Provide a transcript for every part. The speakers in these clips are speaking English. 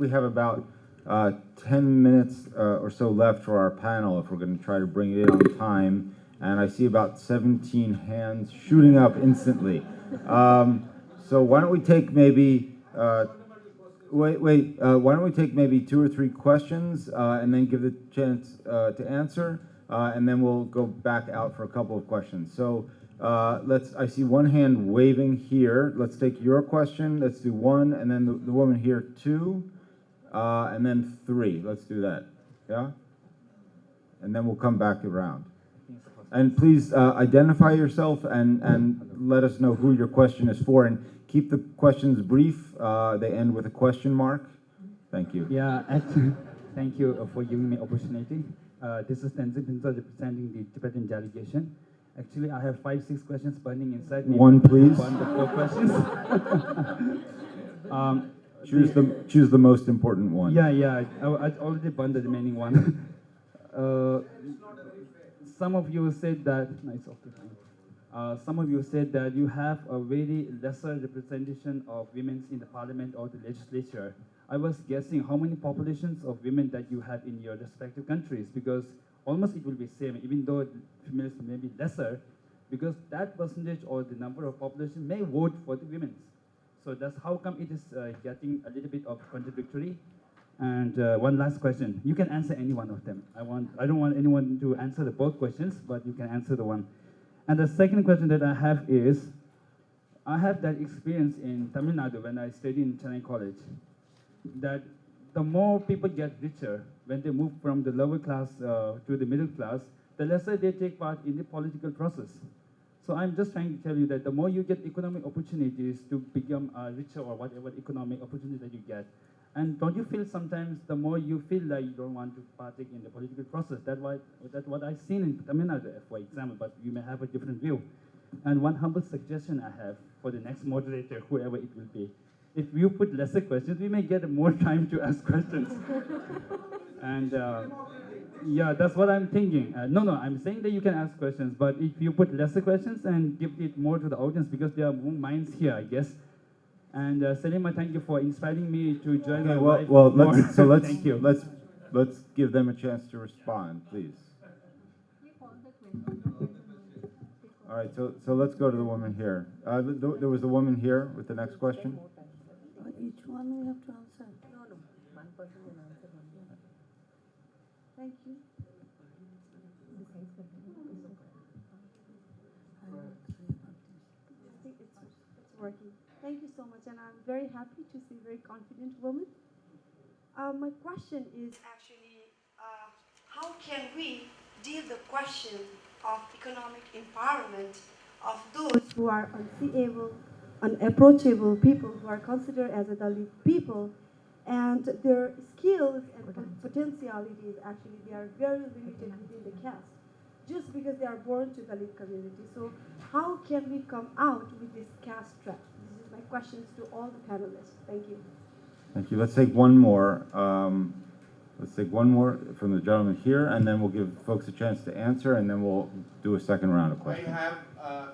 we have about 10 minutes or so left for our panel if we're going to try to bring it in on time. And I see about 17 hands shooting up instantly. So why don't we take maybe, why don't we take maybe 2 or 3 questions and then give the chance to answer, and then we'll go back out for a couple of questions. So I see one hand waving here. Let's take your question. Let's do 1, and then the woman here 2, and then 3. Let's do that, yeah? And then we'll come back around. And please identify yourself and let us know who your question is for, and keep the questions brief. They end with a question mark. Thank you. Yeah, actually, thank you for giving me opportunity. This is Tenzin Pinto representing the Tibetan delegation. Actually, I have 5-6 questions burning inside me. 1, please. 1 to 4 questions. Choose the most important one. Yeah. I already burned the remaining one. Some of you said that. No, it's okay. Some of you said that you have a very lesser representation of women in the parliament or the legislature. I was guessing how many populations of women that you have in your respective countries, because almost it will be same, even though females may be lesser, because that percentage or the number of population may vote for the women. So that's how come it is getting a little bit of contradictory. And one last question. You can answer any one of them. I don't want anyone to answer both questions, but you can answer the one. And the second question that I have is, I have that experience in Tamil Nadu when I studied in Chennai College, that the more people get richer when they move from the lower class to the middle class, the lesser they take part in the political process. So I'm just trying to tell you that the more you get economic opportunities to become richer or whatever economic opportunity that you get, and don't you feel sometimes the more you feel like you don't want to partake in the political process? That's what I've seen in Tamil Nadu, for example, but you may have a different view. And one humble suggestion I have for the next moderator, whoever it will be, if you put lesser questions, we may get more time to ask questions. And yeah, that's what I'm thinking. No, I'm saying that you can ask questions, but if you put lesser questions and give it more to the audience, because there are more minds here, I guess. And Selima, thank you for inspiring me to join my wife. Thank you. Let's give them a chance to respond, please. All right, so let's go to the woman here. There was the woman here with the next question. Each one we have to answer. No. One person will answer one. Thank you. It's working. Thank you so much, and I'm very happy to see a very confident woman. My question is actually, how can we deal the question of economic empowerment of those who are unseeable, unapproachable people who are considered as a Dalit people, and their skills and potentialities actually they are very limited within the caste, just because they are born to Dalit community. So how can we come out with this caste trap? This is my questions to all the panelists. Thank you. Thank you. Let's take one more. Let's take one more from the gentleman here, and then we'll give folks a chance to answer, and then we'll do a second round of questions. I have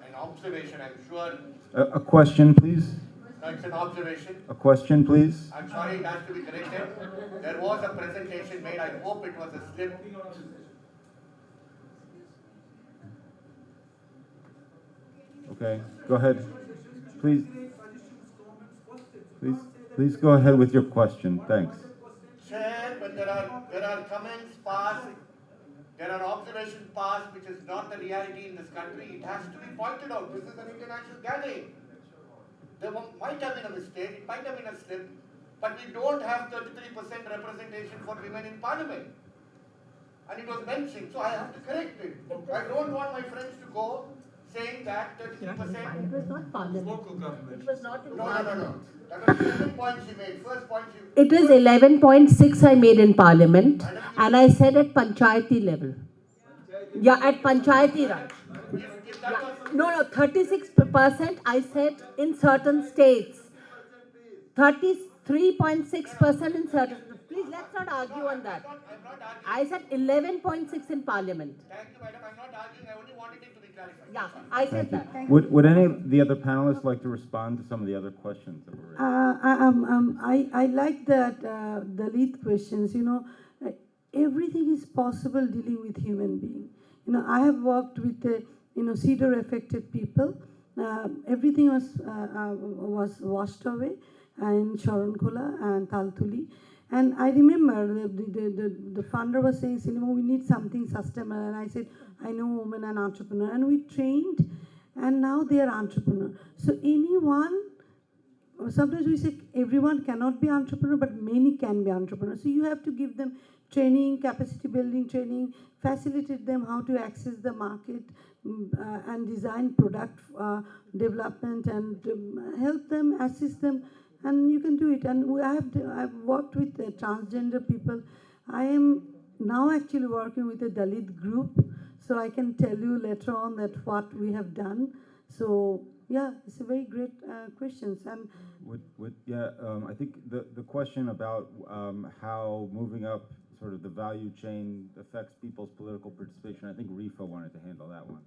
an observation, I'm sure. A question, please. No, it's an observation. A question, please. I'm sorry, it has to be corrected. There was a presentation made, I hope it was a slip. Okay, go ahead. Please go ahead with your question. Thanks. Chair, when there are comments passed, there are observations passed which is not the reality in this country, it has to be pointed out. This is an international gathering. There might have been a mistake, it might have been a slip, but we don't have 33% representation for women in parliament. And it was mentioned, so I have to correct it. I don't want my friends to go saying that 33%. It was not parliament. It was not in parliament. No. That was the second point she made. First point she... It was 11.6 I made in parliament, and I said at Panchayati level. Yeah, at Panchayati Raj. Yeah. No, 36% I said in certain states. 33.6% in certain... Please let's not argue on that. I'm not arguing. I said 11.6 in Parliament. Thank you, madam. I'm not arguing. I only wanted it to be clarified. Yeah, I said Thank that. you. Would any of the other panelists like to respond to some of the other questions that were raised? I like that Dalit questions. Everything is possible dealing with human being. I have worked with cedar affected people. Everything was washed away in Sharonkhula and Taltuli. And I remember the funder was saying, Selima, we need something sustainable. And I said, I know women and entrepreneur. And we trained, and now they are entrepreneur. So anyone, sometimes we say everyone cannot be entrepreneur, but many can be entrepreneur. So you have to give them training, capacity building training, facilitate them how to access the market, and design product development, and help them, assist them, and you can do it. And I've worked with transgender people. I am now actually working with a Dalit group, so I can tell you later on that what we have done. So yeah, it's a very great questions. And I think the question about how moving up sort of the value chain affects people's political participation, I think Rifa wanted to handle that one.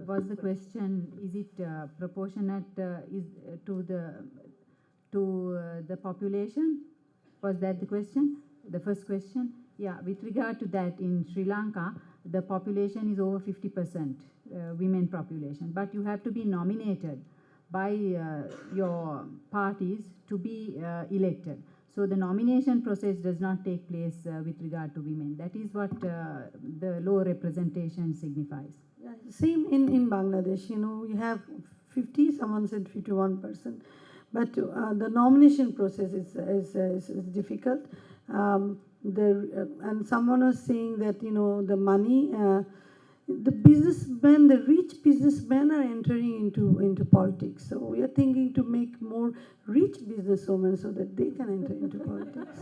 Was the question, is it proportionate to the population? Was that the question? The first question? Yeah, with regard to that, in Sri Lanka, the population is over 50%, women population. But you have to be nominated by your parties to be elected. So the nomination process does not take place with regard to women. That is what the low representation signifies. yeah, same in Bangladesh. We have 50, someone said 51%. But the nomination process is difficult. And someone was saying that, the money, the rich businessmen are entering into politics. So we are thinking to make more rich businesswomen so that they can enter into politics.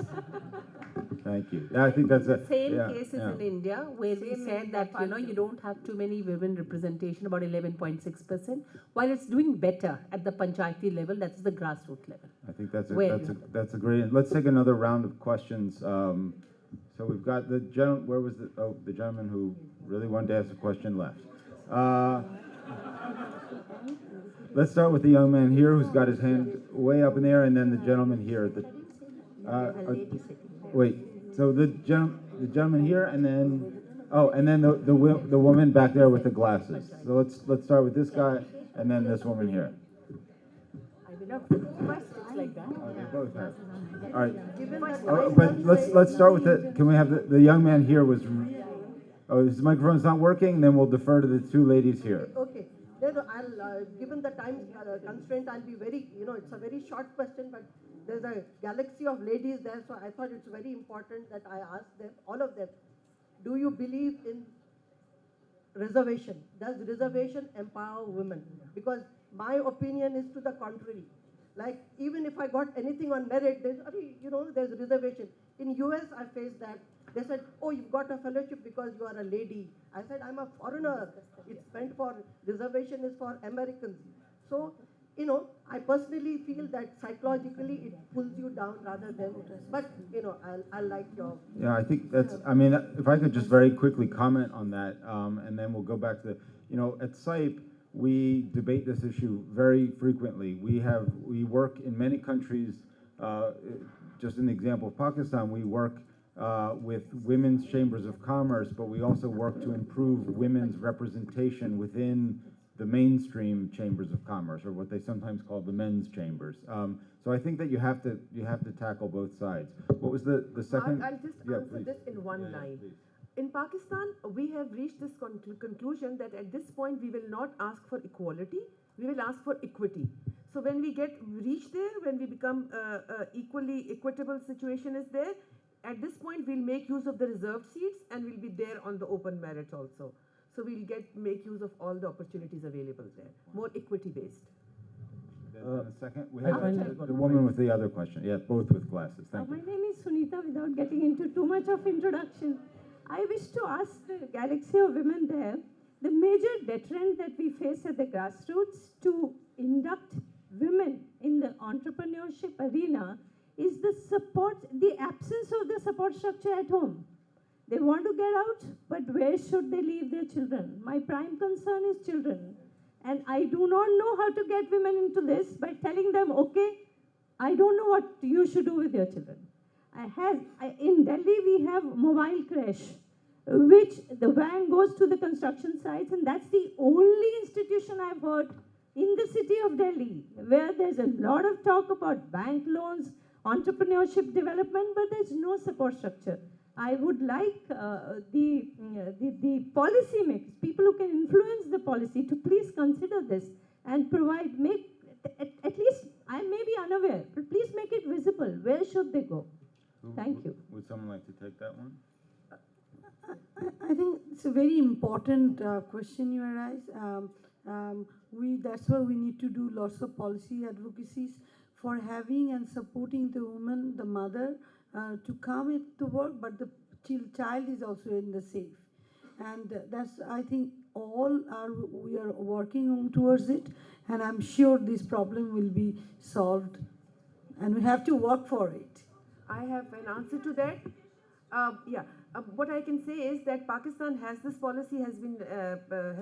Thank you. I think that's a Same cases in India where we said that you don't have too many women representation, about 11.6%, while it's doing better at the panchayati level. That's the grassroots level. I think that's a great. Let's take another round of questions. So we've got the gentleman. Where was the gentleman who really wanted to ask a question left? Let's start with the young man here who's got his hand way up in the air, and then the gentleman here. Wait. So the gentleman here, and then the woman back there with the glasses. So let's start with this guy, and then this woman here. I will not questions like that. Okay, both have. All right. But let's start with the. Can we have the young man here was? Oh, his microphone's not working. Then we'll defer to the two ladies here. Okay. Then I'll, given the time constraint, I'll be very. It's a very short question, but there's a galaxy of ladies there, so I thought it's very important that I ask them, all of them, do you believe in reservation? Does reservation empower women? Because my opinion is to the contrary. Like, even if I got anything on merit, there's reservation. In US, I faced that. They said, oh, you've got a fellowship because you are a lady. I said, I'm a foreigner. It's meant for, reservation is for Americans. So, I personally feel that psychologically it pulls you down rather than, but, I like your... Yeah, I think that's, if I could just very quickly comment on that, and then we'll go back to, at SIPE, we debate this issue very frequently. We work in many countries, just an example of Pakistan, we work with women's chambers of commerce, but we also work to improve women's representation within the mainstream chambers of commerce, or what they sometimes call the men's chambers. So I think that you have to tackle both sides. What was the second? Marc, I'll just answer this in one line. Please. In Pakistan, we have reached this conclusion that at this point we will not ask for equality, we will ask for equity. So when we reach there, when we become equitable situation is there, at this point we'll make use of the reserved seats and we'll be there on the open merit also. So we'll make use of all the opportunities available there, more equity based. The second, we have the woman with the other question. Yeah, both with glasses. Thank you. My name is Sunita. Without getting into too much of introduction, I wish to ask the galaxy of women there, the major deterrent that we face at the grassroots to induct women in the entrepreneurship arena is the support, the absence of the support structure at home. They want to get out, but where should they leave their children? My prime concern is children. And I do not know how to get women into this by telling them, okay, I don't know what you should do with your children. In Delhi, we have mobile creche, which the van goes to the construction sites, and that's the only institution I've heard in the city of Delhi, where there's a lot of talk about bank loans, entrepreneurship development, but there's no support structure. I would like the policymakers, people who can influence the policy, to please consider this and provide, at least, I may be unaware, but please make it visible. Where should they go? Thank you. Would someone like to take that one? I think it's a very important question you arise. That's why we need to do lots of policy advocacies for having and supporting the woman, the mother, to come to work, but the child is also in the safe. And that's, I think, we are working on towards it, and I'm sure this problem will be solved, and we have to work for it. I have an answer to that. What I can say is that Pakistan has this policy, has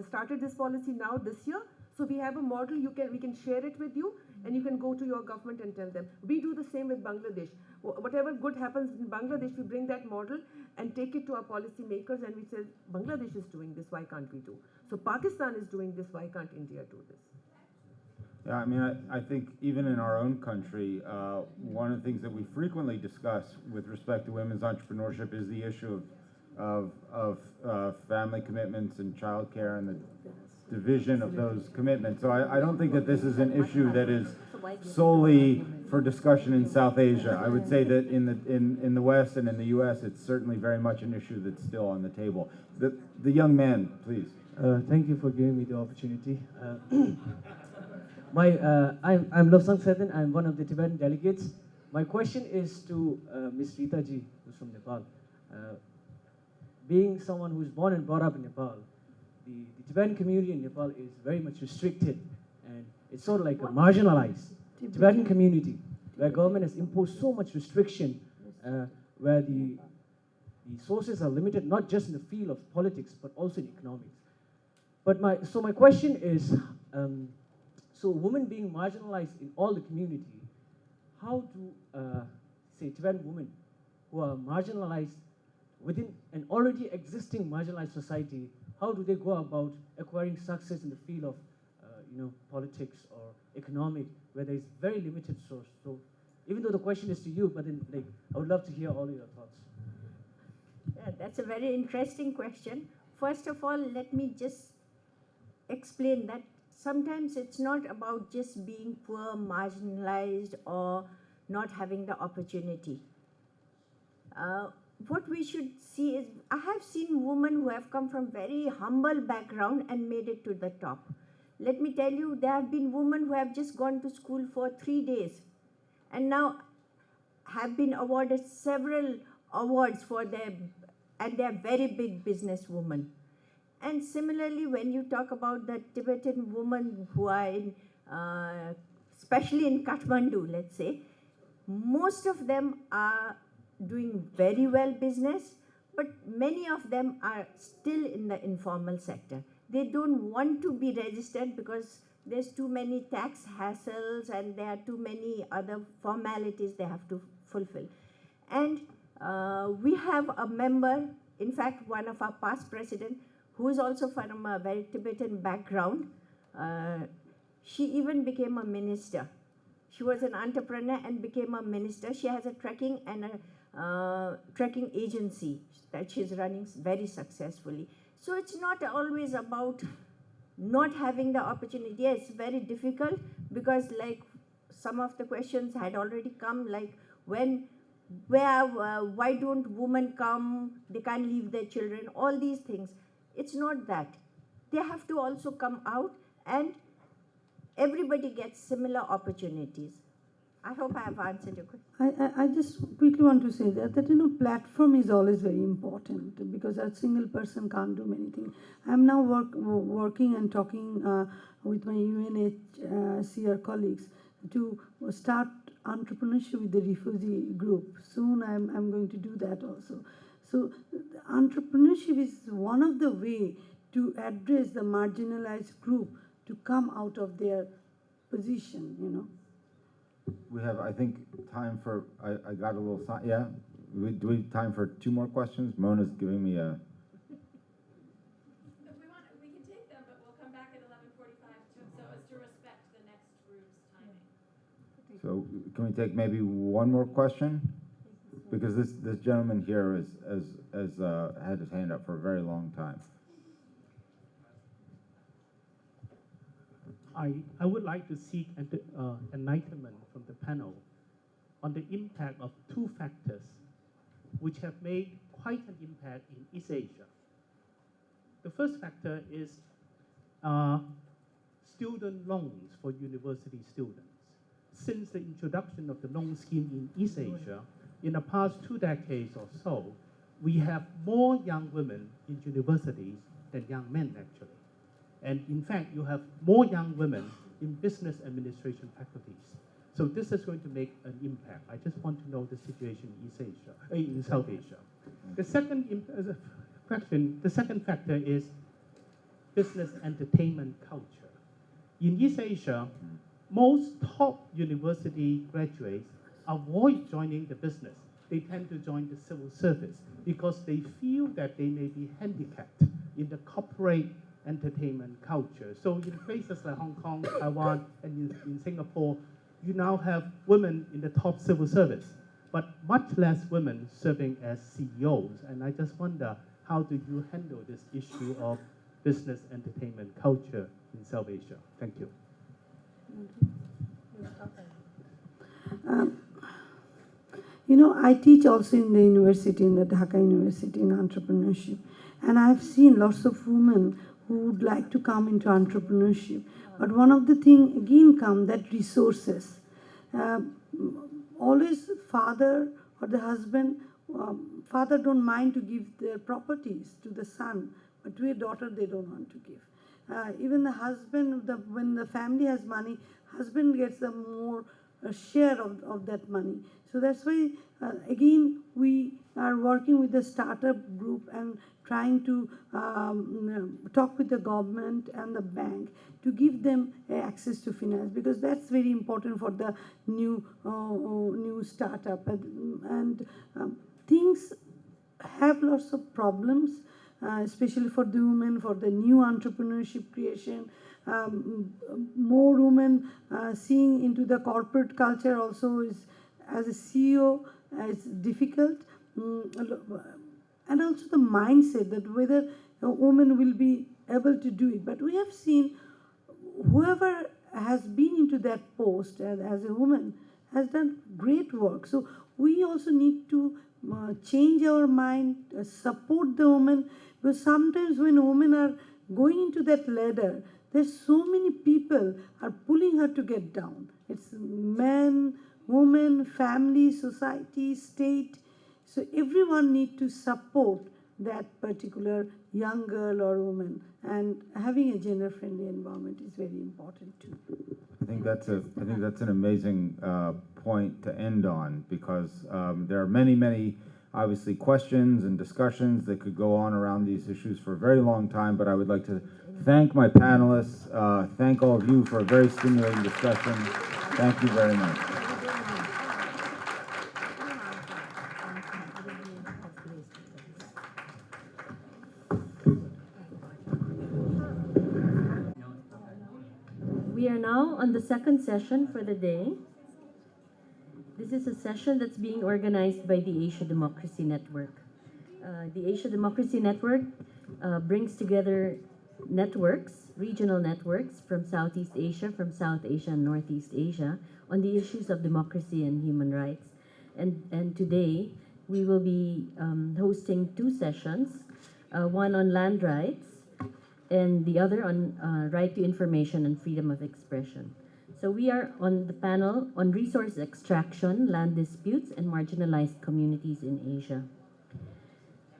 started this policy now this year. So we have a model, we can share it with you, and you can go to your government and tell them. We do the same with Bangladesh. Whatever good happens in Bangladesh, we bring that model and take it to our policy makers, and we say, Bangladesh is doing this, why can't we do? So Pakistan is doing this, why can't India do this? Yeah, I mean, I think even in our own country, one of the things that we frequently discuss with respect to women's entrepreneurship is the issue of family commitments and childcare and the division of those commitments. So I don't think that this is an issue that is solely for discussion in South Asia. I would say that in the West and in the U.S., it's certainly very much an issue that's still on the table. The young man, please. Thank you for giving me the opportunity. I'm Lobsang Setan. I'm one of the Tibetan delegates. My question is to Ms. Rita ji, who's from Nepal. Being someone who's born and brought up in Nepal, the Tibetan community in Nepal is very much restricted, and it's sort of like a marginalized Tibetan community, where government has imposed so much restriction, where the sources are limited, not just in the field of politics, but also in economics. But my question is, so women being marginalized in all the community, how do, say, Tibetan women who are marginalized within an already existing marginalized society, how do they go about acquiring success in the field of, politics or economic, where there is very limited source? So, even though the question is to you, but then, I would love to hear all your thoughts. Yeah, that's a very interesting question. First of all, let me just explain that sometimes it's not about just being poor, marginalized, or not having the opportunity. What we should see is, I have seen women who have come from very humble background and made it to the top. Let me tell you, there have been women who have just gone to school for 3 days and now have been awarded several awards for and they're very big business women. And similarly, when you talk about the Tibetan women who are in, especially in Kathmandu, let's say, most of them are doing very well business, but many of them are still in the informal sector. They don't want to be registered because there's too many tax hassles and there are too many other formalities they have to fulfill. And we have a member, in fact, one of our past presidents, who is also from a very Tibetan background. She even became a minister. She was an entrepreneur and became a minister. She has a trekking and a trekking agency that she's running very successfully. So it's not always about not having the opportunity. Yes, it's very difficult because like some of the questions had already come, like why don't women come, they can't leave their children, all these things. It's not that. They have to also come out and everybody gets similar opportunities. I hope I have answered your question. I just quickly want to say that platform is always very important because a single person can't do many things. I'm now working and talking with my UNHCR colleagues to start entrepreneurship with the refugee group. Soon I'm going to do that also. So entrepreneurship is one of the way to address the marginalized group to come out of their position, you know. We have, I think, time for, I got a little, yeah? Do we have time for 2 more questions? Mona's giving me a... If we want, we can take them, but we'll come back at 11:45 so as to respect the next group's timing. So can we take maybe 1 more question? Because this gentleman here has had his hand up for a very long time. I would like to seek enlightenment from the panel on the impact of 2 factors which have made quite an impact in East Asia. The first factor is student loans for university students. Since the introduction of the loan scheme in East Asia, in the past 2 decades or so, we have more young women in universities than young men, actually. And in fact, you have more young women in business administration faculties. So this is going to make an impact. I just want to know the situation in East Asia, in South Asia. The second factor is business entertainment culture. In East Asia, most top university graduates avoid joining the business. They tend to join the civil service because they feel that they may be handicapped in the corporate entertainment culture. So in places like Hong Kong, Taiwan, and in Singapore, you now have women in the top civil service, but much less women serving as CEOs. And I just wonder, how do you handle this issue of business entertainment culture in South Asia? Thank you. You know, I teach also in the university, in the Dhaka University in entrepreneurship. And I've seen lots of women who would like to come into entrepreneurship. But one of the things, again, come that resources. Always father or the husband, father don't mind to give their properties to the son, but to a daughter they don't want to give. Even the husband, when the family has money, husband gets the more share of that money. So that's why, again, we are working with the startup group and trying to talk with the government and the bank to give them access to finance, because that's very important for the new startup. And things have lots of problems, especially for the women, for the new entrepreneurship creation. More women seeing into the corporate culture also is, as a CEO, is difficult. And also the mindset that whether a woman will be able to do it. But we have seen whoever has been into that post as a woman has done great work. So we also need to change our mind, support the woman, because sometimes when women are going into that ladder, there's so many people are pulling her to get down. It's men, women, family, society, state. So everyone needs to support that particular young girl or woman, and having a gender-friendly environment is very important too. I think that's an amazing point to end on, because there are many, obviously, questions and discussions that could go on around these issues for a very long time. But I would like to thank my panelists, thank all of you for a very stimulating discussion. Thank you very much. We are now on the second session for the day. This is a session that's being organized by the Asia Democracy Network. The Asia Democracy Network brings together networks, regional networks from Southeast Asia, from South Asia and Northeast Asia on the issues of democracy and human rights. And today we will be hosting 2 sessions, one on land rights and the other on right to information and freedom of expression. So we are on the panel on resource extraction, land disputes, and marginalized communities in Asia.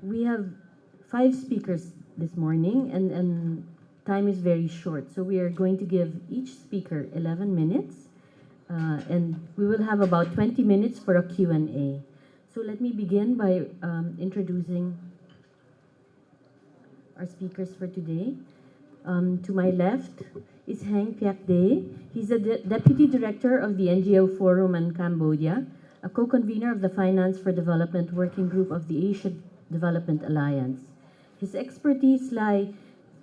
We have 5 speakers this morning, and time is very short. So we are going to give each speaker 11 minutes and we will have about 20 minutes for a Q&A. So let me begin by introducing our speakers for today. To my left is Heng Piak Day. He's the Deputy Director of the NGO Forum in Cambodia, a co-convener of the Finance for Development Working Group of the Asia Development Alliance. His expertise lie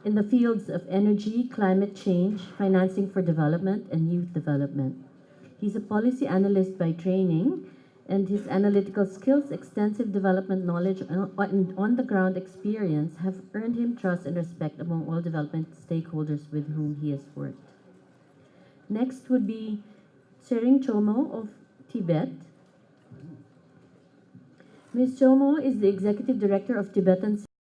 in the fields of energy, climate change, financing for development, and youth development. He's a policy analyst by training, and his analytical skills, extensive development knowledge, and on-the-ground experience have earned him trust and respect among all development stakeholders with whom he has worked. Next would be Tsering Chomo of Tibet. Ms. Chomo is the Executive Director of Tibetan